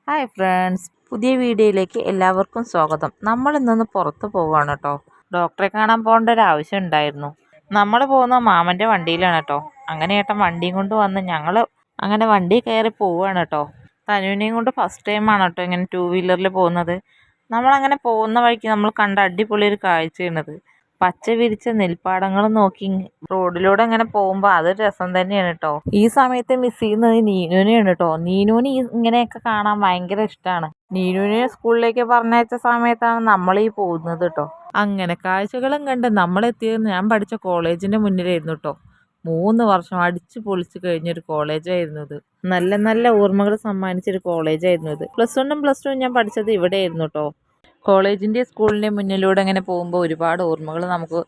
Hi friends, പുതിയ വീഡിയോയിലേക്ക് എല്ലാവർക്കും സ്വാഗതം. നമ്മൾ ഇന്നൊന്ന് പുറത്ത് പോവുകയാണ് കേട്ടോ. ഡോക്ടറെ കാണാൻ പോകേണ്ട ഒരു ആവശ്യം ഉണ്ടായിരുന്നു. നമ്മൾ പോകുന്ന മാമൻ്റെ വണ്ടിയിലാണ് കേട്ടോ. അങ്ങനെ ഏട്ടൻ വണ്ടിയും കൊണ്ട് വന്ന് ഞങ്ങൾ അങ്ങനെ വണ്ടി കയറി പോവുകയാണ് കേട്ടോ. തനുവിനെയും കൊണ്ട് ഫസ്റ്റ് ടൈമാണ് കേട്ടോ ഇങ്ങനെ 2 വീലറിൽ പോകുന്നത്. നമ്മളങ്ങനെ പോകുന്ന വഴിക്ക് നമ്മൾ കണ്ട അടിപൊളി ഒരു കാഴ്ചയാണത്. പച്ച വിരിച്ച നെൽപ്പാടങ്ങൾ നോക്കി റോഡിലൂടെ അങ്ങനെ പോകുമ്പോൾ അതൊരു രസം തന്നെയാണ് കേട്ടോ. ഈ സമയത്ത് മിസ് ചെയ്യുന്നത് നീനുവിനെയാണ് കേട്ടോ. നീനുവിന് ഇങ്ങനെയൊക്കെ കാണാൻ ഭയങ്കര ഇഷ്ടമാണ്. നീനുവിനെ സ്കൂളിലേക്ക് പറഞ്ഞയച്ച സമയത്താണ് നമ്മൾ ഈ പോകുന്നത് കേട്ടോ. അങ്ങനെ കാഴ്ചകളും കണ്ട് നമ്മളെത്തിയത് ഞാൻ പഠിച്ച കോളേജിന്റെ മുന്നിലായിരുന്നു കേട്ടോ. 3 വർഷം അടിച്ചു പൊളിച്ചു കഴിഞ്ഞൊരു കോളേജായിരുന്നു ഇത്. നല്ല നല്ല ഓർമ്മകൾ സമ്മാനിച്ചൊരു കോളേജായിരുന്നു ഇത്. +1 +2 ഞാൻ പഠിച്ചത് ഇവിടെയായിരുന്നു കേട്ടോ. കോളേജിൻ്റെ സ്കൂളിൻ്റെ മുന്നിലൂടെ അങ്ങനെ പോകുമ്പോൾ ഒരുപാട് ഓർമ്മകൾ നമുക്ക്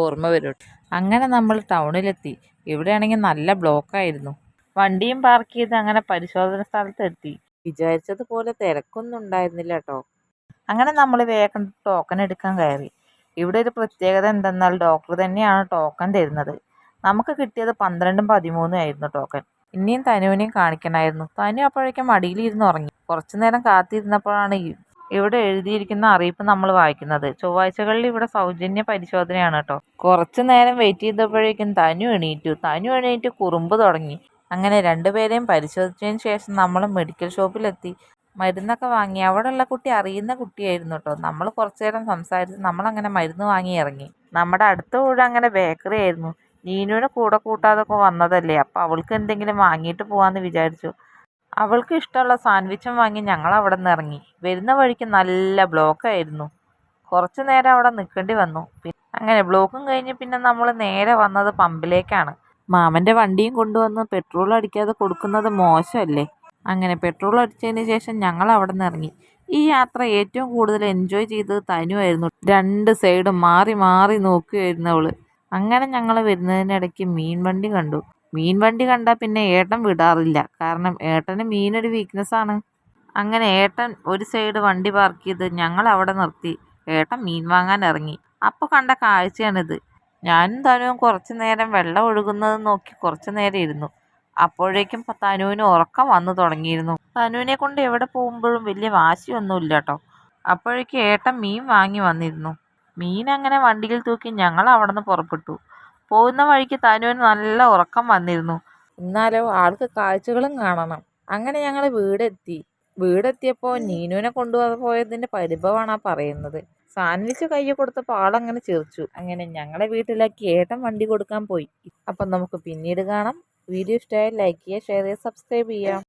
ഓർമ്മ വരും. അങ്ങനെ നമ്മൾ ടൗണിലെത്തി. ഇവിടെയാണെങ്കിൽ നല്ല ബ്ലോക്കായിരുന്നു. വണ്ടിയും പാർക്ക് ചെയ്ത് അങ്ങനെ പരിശോധന സ്ഥലത്തെത്തി. വിചാരിച്ചതുപോലെ തിരക്കൊന്നും ഉണ്ടായിരുന്നില്ല കേട്ടോ. അങ്ങനെ നമ്മൾ വേഗം ടോക്കൺ എടുക്കാൻ കയറി. ഇവിടെ ഒരു പ്രത്യേകത എന്തെന്നാൽ ഡോക്ടർ തന്നെയാണ് ടോക്കൺ തരുന്നത്. നമുക്ക് കിട്ടിയത് 12ഉം 13ഉം ആയിരുന്നു ടോക്കൺ. ഇനിയും തനുവിനെയും കാണിക്കണമായിരുന്നു. തനു അപ്പോഴേക്കും മടിയിലിരുന്ന് ഉറങ്ങി. കുറച്ചു നേരം കാത്തിരുന്നപ്പോഴാണ് ഇവിടെ എഴുതിയിരിക്കുന്ന അറിയിപ്പ് നമ്മൾ വായിക്കുന്നത്. ചൊവ്വാഴ്ചകളിൽ ഇവിടെ സൗജന്യ പരിശോധനയാണ് കേട്ടോ. കുറച്ചു നേരം വെയിറ്റ് ചെയ്തപ്പോഴേക്കും തനു എണീറ്റ് കുറുമ്പ് തുടങ്ങി. അങ്ങനെ രണ്ടുപേരെയും പരിശോധിച്ചതിന് ശേഷം നമ്മൾ മെഡിക്കൽ ഷോപ്പിലെത്തി. മരുന്നൊക്കെ വാങ്ങി. അവിടെയുള്ള കുട്ടി അറിയുന്ന കുട്ടിയായിരുന്നു കേട്ടോ. നമ്മൾ കുറച്ചു നേരം സംസാരിച്ച് നമ്മളങ്ങനെ മരുന്ന് വാങ്ങി ഇറങ്ങി. നമ്മുടെ അടുത്ത വീട് അങ്ങനെ ബേക്കറി ആയിരുന്നു. നീനുവിനെ കൂടെ കൂട്ടാതൊക്കെ വന്നതല്ലേ, അപ്പോൾ അവൾക്ക് എന്തെങ്കിലും വാങ്ങിയിട്ട് പോകാമെന്ന് വിചാരിച്ചു. അവൾക്ക് ഇഷ്ടമുള്ള സാൻഡ്വിച്ചും വാങ്ങി ഞങ്ങൾ അവിടെ നിന്ന് ഇറങ്ങി. വരുന്ന വഴിക്ക് നല്ല ബ്ലോക്കായിരുന്നു. കുറച്ച് നേരം അവിടെ നിൽക്കേണ്ടി വന്നു. അങ്ങനെ ബ്ലോക്കും കഴിഞ്ഞ് പിന്നെ നമ്മൾ നേരെ വന്നത് പമ്പിലേക്കാണ്. മാമൻ്റെ വണ്ടിയും കൊണ്ടുവന്ന് പെട്രോൾ അടിക്കാതെ കൊടുക്കുന്നത് മോശമല്ലേ. അങ്ങനെ പെട്രോൾ അടിച്ചതിന് ശേഷം ഞങ്ങൾ അവിടെ നിന്ന് ഇറങ്ങി. ഈ യാത്ര ഏറ്റവും കൂടുതൽ എൻജോയ് ചെയ്തത് തനുവായിരുന്നു. 2 സൈഡും മാറി മാറി നോക്കുകയായിരുന്നു അവള്. അങ്ങനെ ഞങ്ങൾ വരുന്നതിനിടയ്ക്ക് മീൻ വണ്ടി കണ്ടു. മീൻ വണ്ടി കണ്ടാൽ പിന്നെ ഏട്ടൻ വിടാറില്ല. കാരണം ഏട്ടന് മീനൊരു വീക്ക്നെസ്സാണ്. അങ്ങനെ ഏട്ടൻ ഒരു സൈഡ് വണ്ടി പാർക്ക് ചെയ്ത് ഞങ്ങൾ അവിടെ നിർത്തി. ഏട്ടൻ മീൻ വാങ്ങാൻ ഇറങ്ങി. അപ്പോൾ കണ്ട കാഴ്ചയാണിത്. ഞാനും തനുവും കുറച്ചു നേരം വെള്ളം ഒഴുകുന്നത് നോക്കി കുറച്ചു നേരം ഇരുന്നു. അപ്പോഴേക്കും തനുവിന് ഉറക്കം വന്നു തുടങ്ങിയിരുന്നു. തനുവിനെ കൊണ്ട് എവിടെ പോകുമ്പോഴും വലിയ വാശിയൊന്നുമില്ല കേട്ടോ. അപ്പോഴേക്കും ഏട്ടൻ മീൻ വാങ്ങി വന്നിരുന്നു. മീൻ അങ്ങനെ വണ്ടിയിൽ തൂക്കി ഞങ്ങൾ അവിടെ നിന്ന് പുറപ്പെട്ടു. പോകുന്ന വഴിക്ക് തനുവിന് നല്ല ഉറക്കം വന്നിരുന്നു. എന്നാലോ ആൾക്ക് കാഴ്ചകളും കാണണം. അങ്ങനെ ഞങ്ങൾ വീടെത്തിയപ്പോൾ നീനുവിനെ കൊണ്ടുപോയതിൻ്റെ പരിഭവമാണ് ആ പറയുന്നത്. സാൻഡ്വിച്ച് കയ്യിൽ കൊടുത്തപ്പോൾ ആളങ്ങനെ ചിരിച്ചു. അങ്ങനെ ഞങ്ങളെ വീട്ടിലാക്കി ഏട്ടൻ വണ്ടി കൊടുക്കാൻ പോയി. അപ്പം നമുക്ക് പിന്നീട് കാണാം. വീഡിയോ ഇഷ്ടമായാൽ ലൈക്ക് ചെയ്യുക, ഷെയർ ചെയ്യുക, സബ്സ്ക്രൈബ് ചെയ്യുക.